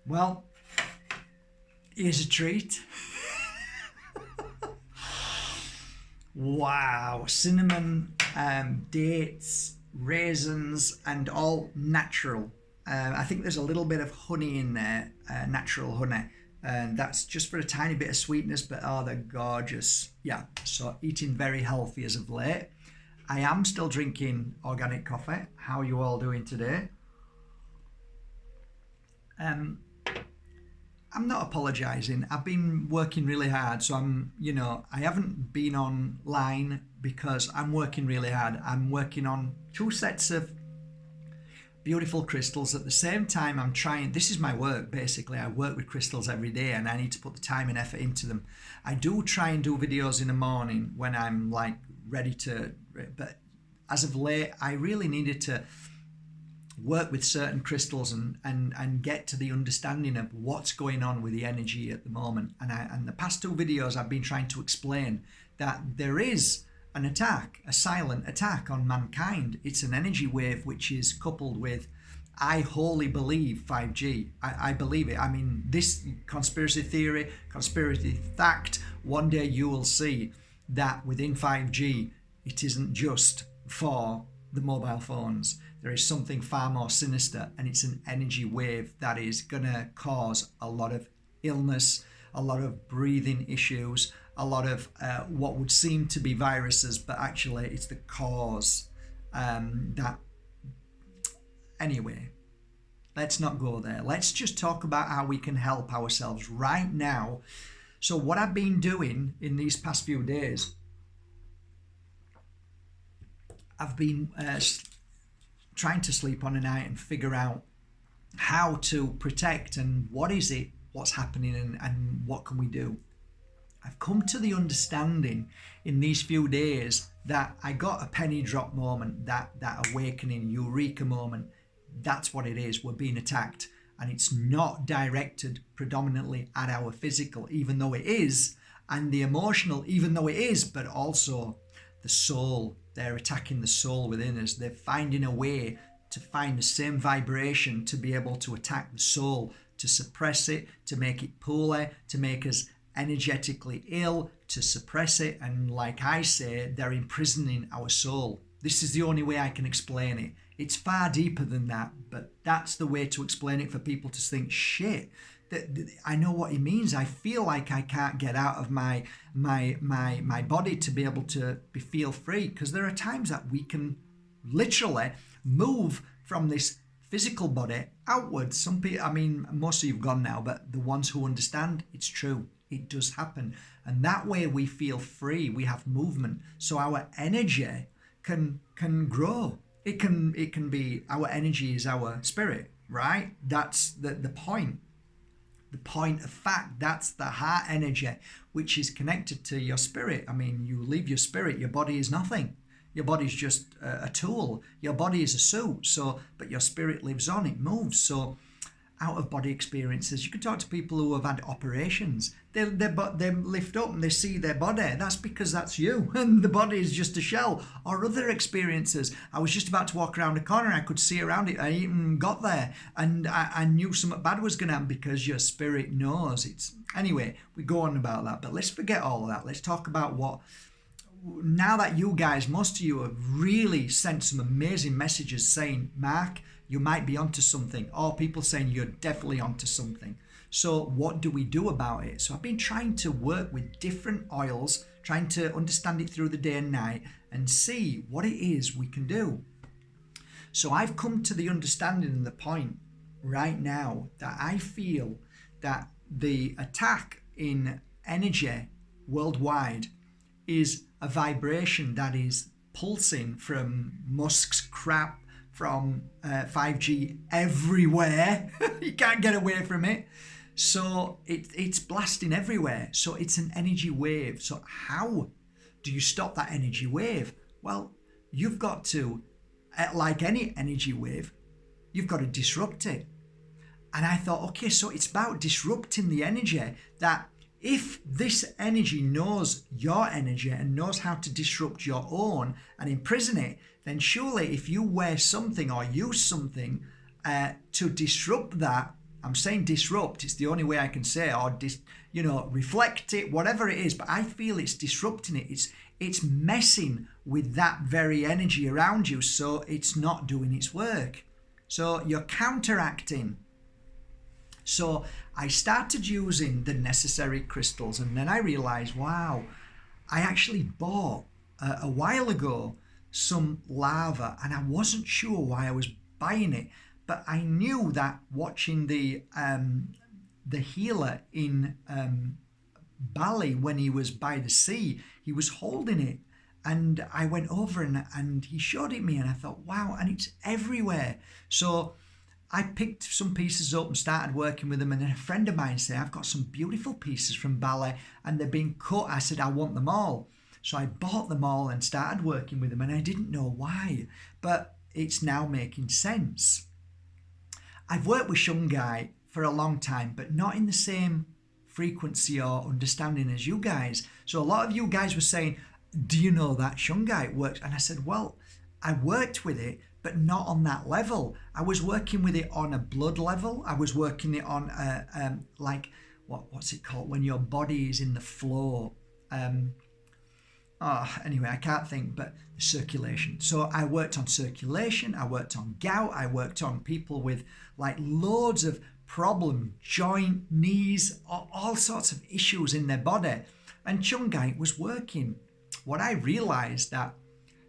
Well, here's a treat. Wow, cinnamon, dates, raisins, and all natural. I think there's a little bit of honey in there, natural honey, and that's just for a tiny bit of sweetness, but oh, they're gorgeous. Yeah, so eating very healthy as of late. I am still drinking organic coffee. How are you all doing today? Um, I'm not apologising. I've been working really hard, so I haven't been online because I'm working really hard. I'm working on two sets of beautiful crystals at the same time. I'm trying, this is my work basically. I work with crystals every day and I need to put the time and effort into them. I do try and do videos in the morning when I'm like ready to, but as of late, I really needed to work with certain crystals and get to the understanding of what's going on with the energy at the moment. And the past two videos I've been trying to explain that there is an attack, a silent attack on mankind. It's an energy wave which is coupled with, I wholly believe, 5G. I believe it. I mean, this conspiracy theory, conspiracy fact, one day you will see that within 5G, it isn't just for the mobile phones. There is something far more sinister, and it's an energy wave that is going to cause a lot of illness, a lot of breathing issues, a lot of what would seem to be viruses, but actually it's the cause. That anyway, let's not go there. Let's just talk about how we can help ourselves right now. So what I've been doing in these past few days, I've been trying to sleep on a night and figure out how to protect and what is it, what's happening, and what can we do. I've come to the understanding in these few days that I got a penny drop moment, that awakening, eureka moment. That's what it is. We're being attacked, and it's not directed predominantly at our physical, even though it is, and the emotional, even though it is, but also the soul. They're attacking the soul within us. They're finding a way to find the same vibration to be able to attack the soul, to suppress it, to make it poorly, to make us energetically ill, to suppress it. And like I say, they're imprisoning our soul. This is the only way I can explain it. It's far deeper than that, but that's the way to explain it for people to think, shit, I know what he means. I feel like I can't get out of my body to be able to feel free, because there are times that we can literally move from this physical body outwards. Some people, I mean, most of you've gone now, but the ones who understand, it's true. It does happen. And that way we feel free. We have movement. So our energy can grow. It can be, our energy is our spirit, right? That's the point. The point of fact, that's the heart energy, which is connected to your spirit. I mean, you leave your spirit, your body is nothing. Your body's just a tool. Your body is a suit. So, but your spirit lives on, it moves. So out of body experiences, you can talk to people who have had operations. They lift up and they see their body. That's because that's you, and the body is just a shell. Or other experiences. I was just about to walk around a corner and I could see around it. I even got there and I knew something bad was going to happen because your spirit knows. It's anyway, we go on about that, but let's forget all of that. Let's talk about what, now that you guys, most of you have really sent some amazing messages saying, Mark, you might be onto something, or people saying you're definitely onto something. So what do we do about it? So I've been trying to work with different oils, trying to understand it through the day and night and see what it is we can do. So I've come to the understanding and the point right now that I feel that the attack in energy worldwide is a vibration that is pulsing from Musk's crap, from 5G everywhere. You can't get away from it. So it's blasting everywhere. So it's an energy wave. So how do you stop that energy wave? Well, you've got to, like any energy wave, you've got to disrupt it. And I thought, okay, so it's about disrupting the energy, that if this energy knows your energy and knows how to disrupt your own and imprison it, then surely if you wear something or use something to disrupt that, I'm saying disrupt. It's the only way I can say, or reflect it, whatever it is. But I feel it's disrupting it. It's messing with that very energy around you, so it's not doing its work. So you're counteracting. So I started using the necessary crystals, and then I realized, wow, I actually bought a while ago some lava, and I wasn't sure why I was buying it, but I knew that watching the healer in Bali, when he was by the sea, he was holding it, and I went over and he showed it me, and I thought, wow, and it's everywhere. So I picked some pieces up and started working with them, and then a friend of mine said, I've got some beautiful pieces from Bali and they've been cut. I said, I want them all. So I bought them all and started working with them, and I didn't know why, but it's now making sense. I've worked with Shungai for a long time, but not in the same frequency or understanding as you guys. So a lot of you guys were saying, do you know that Shungai works? And I said, well, I worked with it, but not on that level. I was working with it on a blood level. I was working it on what's it called when your body is in the flow. Anyway, I can't think, but circulation. So I worked on circulation, I worked on gout, I worked on people with like loads of problem, joint, knees, all sorts of issues in their body. And Shungai was working. What I realized that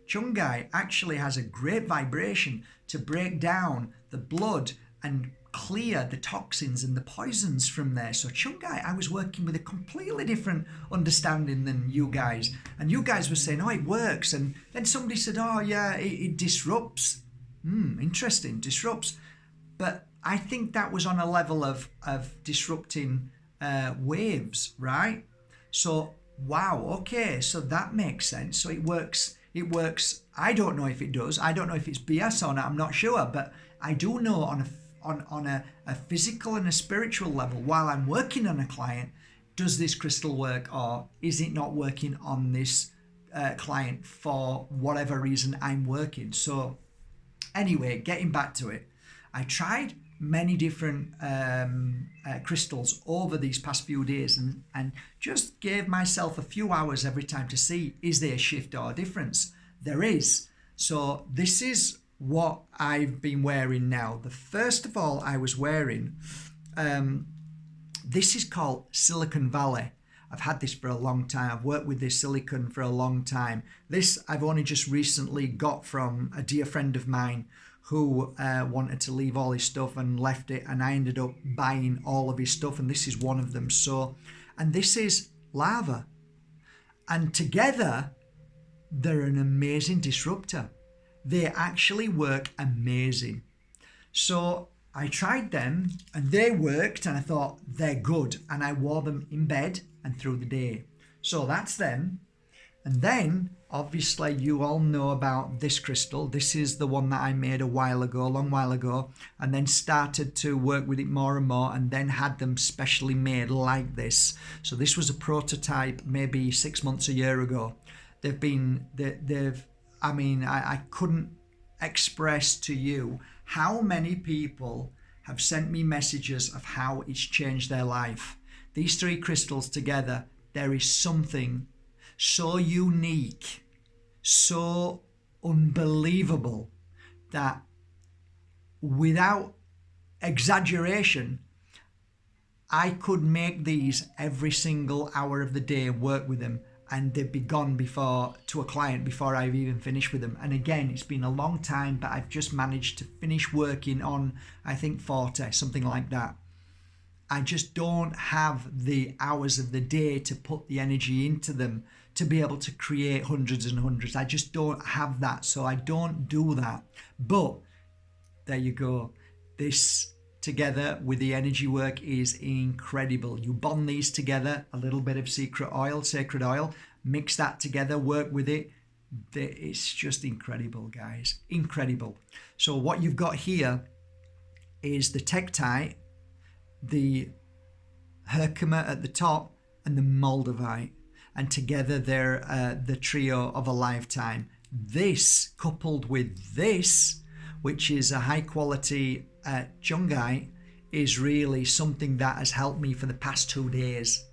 Shungai actually has a great vibration to break down the blood and clear the toxins and the poisons from there. So Shungai, I was working with a completely different understanding than you guys. And you guys were saying, oh, it works. And then somebody said, oh, yeah, it disrupts. Interesting, disrupts. But I think that was on a level of disrupting waves, right? So, wow, okay, so that makes sense. So it works. I don't know if it does. I don't know if it's BS or not. I'm not sure. But I do know on a physical and a spiritual level, while I'm working on a client, does this crystal work, or is it not working on this client for whatever reason I'm working? So anyway, getting back to it, I tried many different crystals over these past few days and just gave myself a few hours every time to see, is there a shift or a difference? There is. So this is what I've been wearing now. The first of all I was wearing, this is called Silicon Valley. I've had this for a long time. I've worked with this silicon for a long time. This I've only just recently got from a dear friend of mine who wanted to leave all his stuff and left it, and I ended up buying all of his stuff, and this is one of them. So, and this is lava, and together they're an amazing disruptor. They actually work amazing. So I tried them and they worked, and I thought they're good, and I wore them in bed and through the day. So that's them. And then obviously you all know about this crystal. This is the one that I made a long while ago, and then started to work with it more and more, and then had them specially made like this. So this was a prototype maybe 6 months, a year ago. I couldn't express to you how many people have sent me messages of how it's changed their life. These three crystals together, there is something so unique, so unbelievable, that without exaggeration, I could make these every single hour of the day and work with them, and they'd be gone to a client before I've even finished with them. And again, it's been a long time, but I've just managed to finish working on, I think, 40, something like that. I just don't have the hours of the day to put the energy into them to be able to create hundreds and hundreds. I just don't have that, so I don't do that. But there you go. This together with the energy work is incredible. You bond these together, a little bit of sacred oil, mix that together, work with it. It's just incredible, guys, incredible. So what you've got here is the Tektite, the Herkimer at the top, and the Moldavite, and together they're the trio of a lifetime. This coupled with this, which is a high quality Jungite, is really something that has helped me for the past 2 days.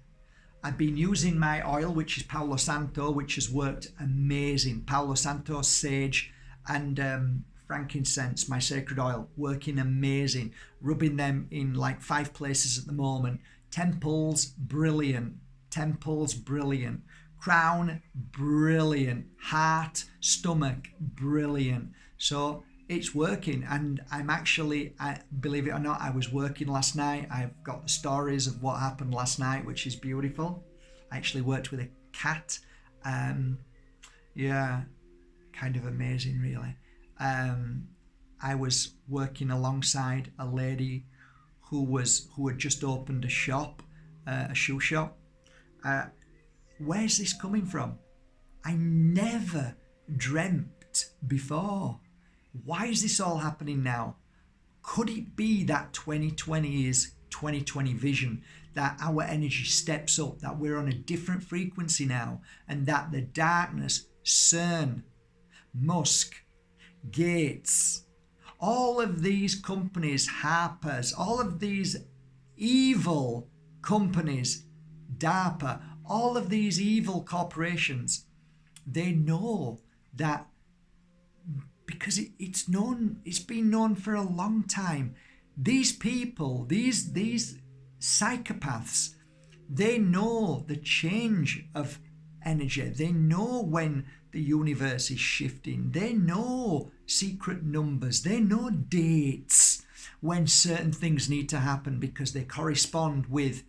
I've been using my oil, which is Palo Santo, which has worked amazing. Palo Santo, sage, and frankincense, my sacred oil, working amazing. Rubbing them in like 5 places at the moment. Temples, brilliant. Temples, brilliant. Crown, brilliant. Heart, stomach, brilliant. So it's working, and believe it or not, I was working last night. I've got the stories of what happened last night, which is beautiful. I actually worked with a cat. Yeah, kind of amazing, really. I was working alongside a lady who had just opened a shop, a shoe shop. Where's this coming from? I never dreamt before. Why is this all happening now? Could it be that 2020 is 2020 vision, that our energy steps up, that we're on a different frequency now, and that the darkness, CERN, Musk, Gates, all of these companies, Harper's, all of these evil companies, DARPA, all of these evil corporations, they know that, because it's been known for a long time. These people, these psychopaths, they know the change of energy. They know when the universe is shifting. They know secret numbers. They know dates when certain things need to happen because they correspond with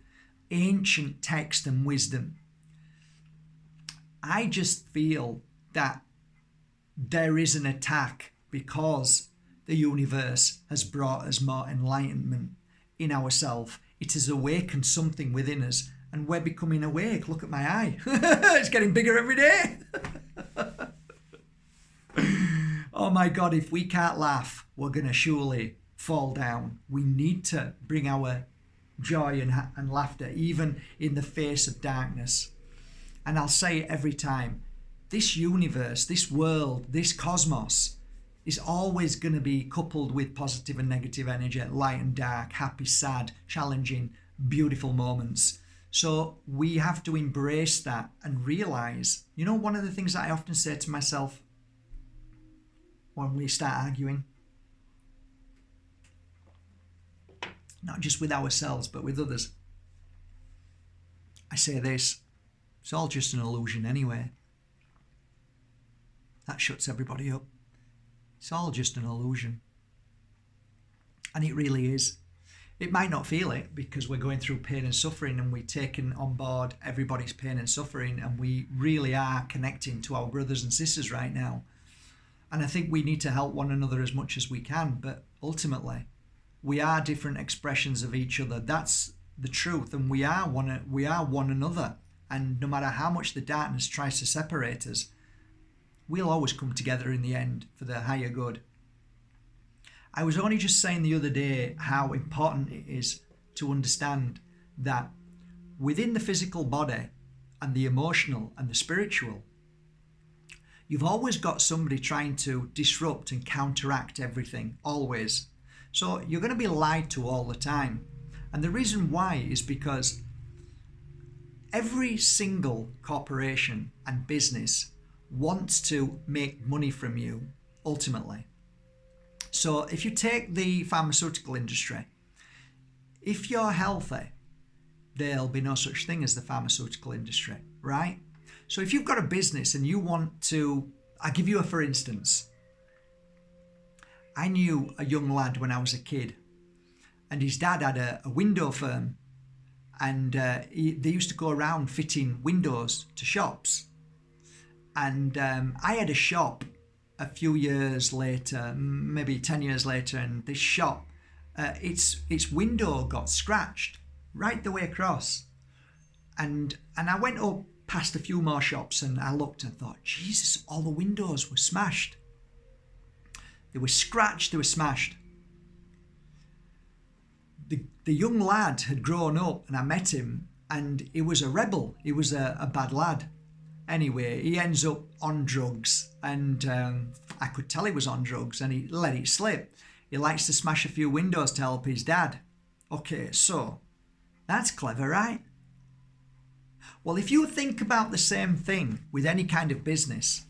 ancient text and wisdom. I just feel that there is an attack because the universe has brought us more enlightenment in ourselves. It has awakened something within us, and we're becoming awake. Look at my eye. It's getting bigger every day. Oh my God, if we can't laugh, we're going to surely fall down. We need to bring our joy and laughter, even in the face of darkness. And I'll say it every time. This universe, this world, this cosmos is always going to be coupled with positive and negative energy, light and dark, happy, sad, challenging, beautiful moments. So we have to embrace that and realize, one of the things that I often say to myself when we start arguing, not just with ourselves, but with others, I say this: it's all just an illusion anyway. That shuts everybody up. It's all just an illusion. And it really is. It might not feel it because we're going through pain and suffering, and we're taking on board everybody's pain and suffering, and we really are connecting to our brothers and sisters right now. And I think we need to help one another as much as we can, but ultimately we are different expressions of each other. That's the truth, and we are one another. And no matter how much the darkness tries to separate us, we'll always come together in the end for the higher good. I was only just saying the other day how important it is to understand that within the physical body and the emotional and the spiritual, you've always got somebody trying to disrupt and counteract everything, always. So you're going to be lied to all the time. And the reason why is because every single corporation and business wants to make money from you, ultimately. So if you take the pharmaceutical industry, if you're healthy, there'll be no such thing as the pharmaceutical industry, right? So if you've got a business and you want to, I'll give you a for instance. I knew a young lad when I was a kid, and his dad had a window firm, and they used to go around fitting windows to shops. And I had a shop a few years later, maybe 10 years later, and this shop, its window got scratched right the way across. And I went up past a few more shops, and I looked and thought, Jesus, all the windows were smashed. They were scratched, they were smashed. The young lad had grown up, and I met him, and he was a rebel. He was a bad lad. Anyway, he ends up on drugs, and I could tell he was on drugs, and he let it slip. He likes to smash a few windows to help his dad. Okay, so that's clever, right? Well, if you think about the same thing with any kind of business,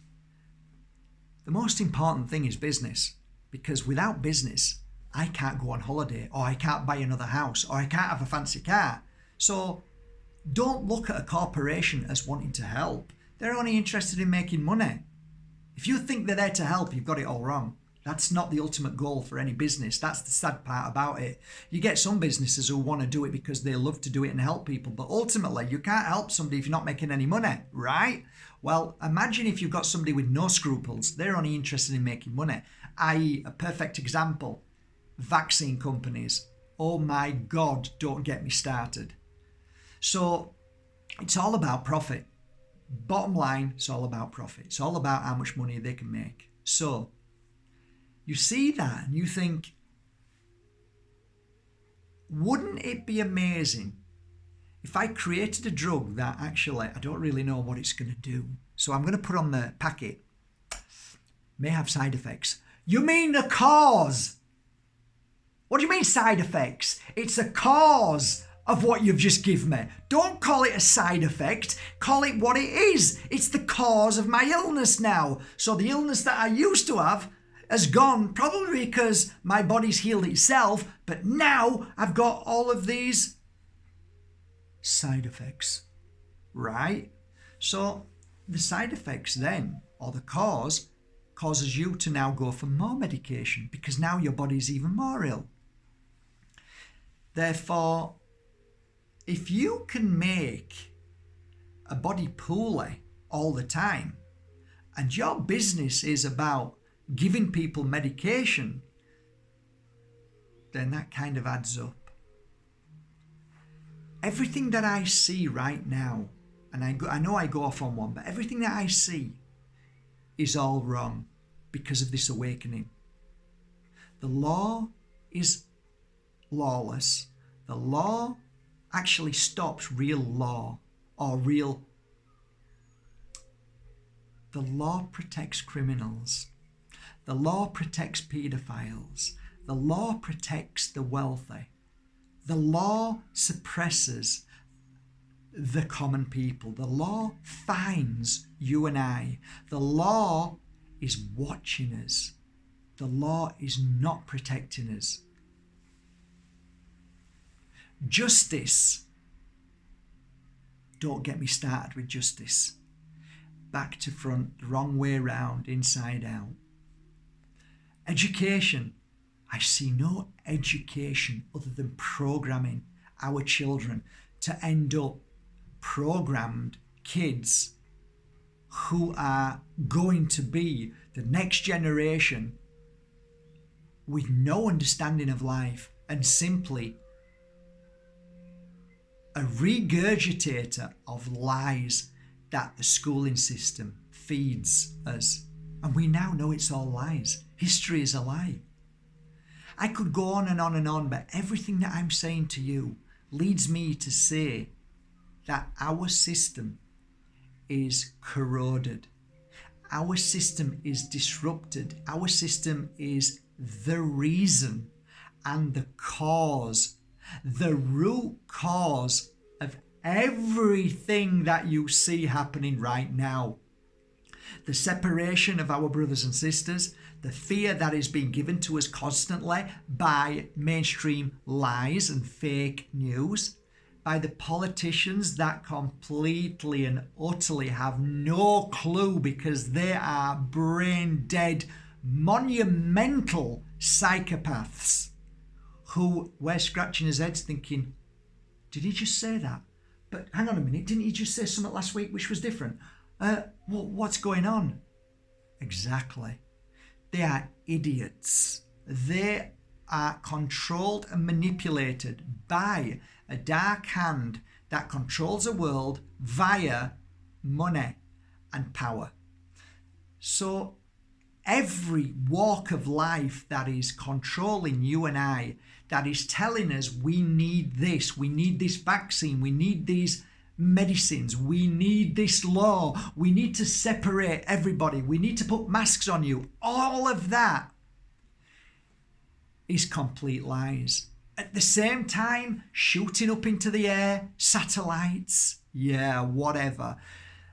the most important thing is business, because without business, I can't go on holiday, or I can't buy another house, or I can't have a fancy car. So don't look at a corporation as wanting to help. They're only interested in making money. If you think they're there to help, you've got it all wrong. That's not the ultimate goal for any business. That's the sad part about it. You get some businesses who want to do it because they love to do it and help people, but ultimately you can't help somebody if you're not making any money, right? Well, imagine if you've got somebody with no scruples. They're only interested in making money. I.e., a perfect example, vaccine companies. Oh my God, don't get me started. So it's all about profit. Bottom line, it's all about profit. It's all about how much money they can make. So you see that and you think, wouldn't it be amazing if I created a drug that actually I don't really know what it's going to do? So I'm going to put on the packet, may have side effects. You mean the cause? What do you mean side effects? It's a cause of what you've just given me. Don't call it a side effect. Call it what it is. It's the cause of my illness now. So the illness that I used to have has gone, probably because my body's healed itself, but now I've got all of these side effects, right? So the side effects then, or the cause, causes you to now go for more medication because now your body's even more ill. Therefore, if you can make a body poorly all the time, and your business is about giving people medication, then that kind of adds up. Everything that I see right now, and I know I go off on one, but everything that I see is all wrong because of this awakening. The law is lawless. The law actually stops real law, or real. The law protects criminals. The law protects paedophiles. The law protects the wealthy. The law suppresses the common people. The law finds you and I. The law is watching us. The law is not protecting us. Justice. Don't get me started with justice. Back to front, the wrong way round, inside out. Education. I see no education other than programming our children to end up programmed kids who are going to be the next generation with no understanding of life and simply a regurgitator of lies that the schooling system feeds us. And we now know it's all lies. History is a lie. I could go on and on and on, but everything that I'm saying to you leads me to say that our system is corroded. Our system is disrupted. Our system is the reason and the cause, the root cause of everything that you see happening right now. The separation of our brothers and sisters, the fear that is being given to us constantly by mainstream lies and fake news, by the politicians that completely and utterly have no clue because they are brain dead, monumental psychopaths who we're scratching his heads thinking, did he just say that? But hang on a minute, didn't he just say something last week which was different? What's going on? Exactly. They are idiots. They are controlled and manipulated by a dark hand that controls the world via money and power. So every walk of life that is controlling you and I, that is telling us we need this vaccine, we need these medicines, we need this law, we need to separate everybody, we need to put masks on you, all of that is complete lies. At the same time, shooting up into the air, satellites, yeah, whatever.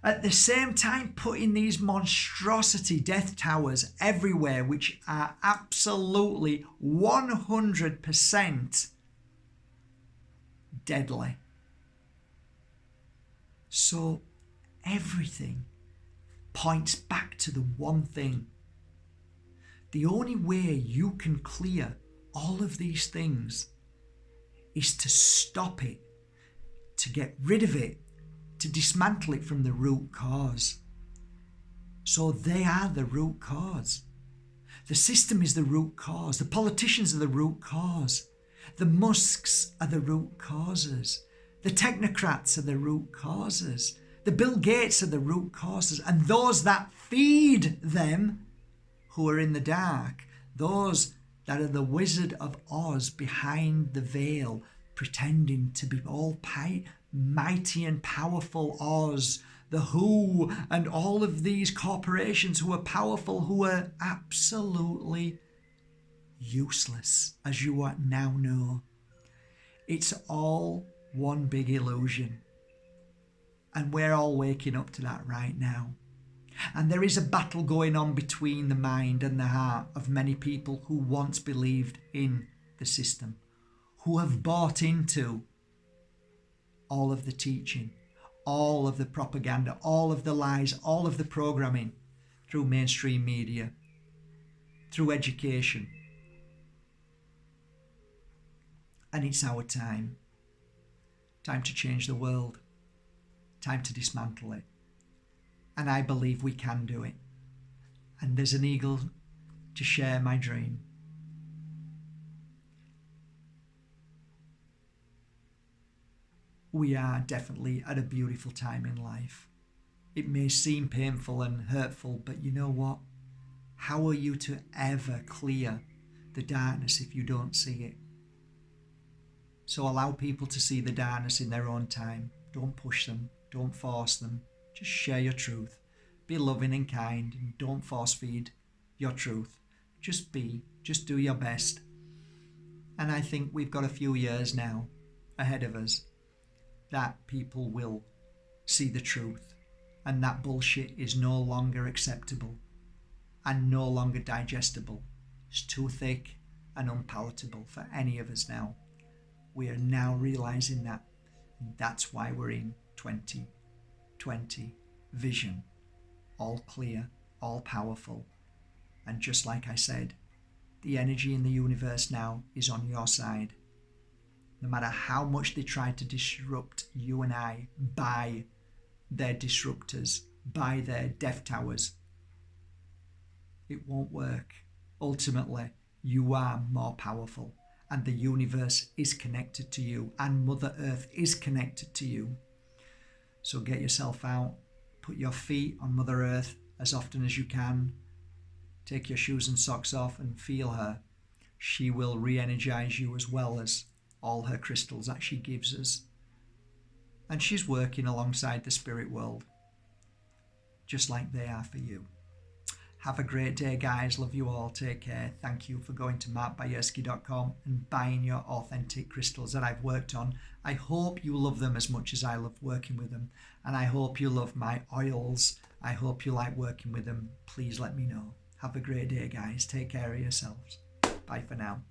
At the same time, putting these monstrosity death towers everywhere, which are absolutely 100% deadly. So everything points back to the one thing. The only way you can clear all of these things is to stop it, to get rid of it, to dismantle it from the root cause. So they are the root cause. The system is the root cause. The politicians are the root cause. The Musks are the root causes. The technocrats are the root causes. The Bill Gates are the root causes. And those that feed them, who are in the dark, those that are the Wizard of Oz behind the veil, pretending to be all mighty and powerful Oz, the Who, and all of these corporations who are powerful, who are absolutely useless, as you now know. It's all one big illusion. And we're all waking up to that right now. And there is a battle going on between the mind and the heart of many people who once believed in the system, who have bought into all of the teaching, all of the propaganda, all of the lies, all of the programming through mainstream media, through education. And it's our time. Time to change the world. Time to dismantle it. And I believe we can do it. And there's an eagle to share my dream. We are definitely at a beautiful time in life. It may seem painful and hurtful, but you know what? How are you to ever clear the darkness if you don't see it? So allow people to see the darkness in their own time. Don't push them. Don't force them. Just share your truth. Be loving and kind, and don't force feed your truth. Just be. Just do your best. And I think we've got a few years now ahead of us that people will see the truth, and that bullshit is no longer acceptable and no longer digestible. It's too thick and unpalatable for any of us now. We are now realizing that. And that's why we're in 2020 vision. All clear, all powerful. And just like I said, the energy in the universe now is on your side. No matter how much they try to disrupt you and I by their disruptors, by their death towers, it won't work. Ultimately, you are more powerful, and the universe is connected to you, and Mother Earth is connected to you. So get yourself out, put your feet on Mother Earth as often as you can. Take your shoes and socks off and feel her. She will re-energize you as well as all her crystals that she gives us. And she's working alongside the spirit world, just like they are for you. Have a great day, guys. Love you all. Take care. Thank you for going to Bajerski.com and buying your authentic crystals that I've worked on. I hope you love them as much as I love working with them. And I hope you love my oils. I hope you like working with them. Please let me know. Have a great day, guys. Take care of yourselves. Bye for now.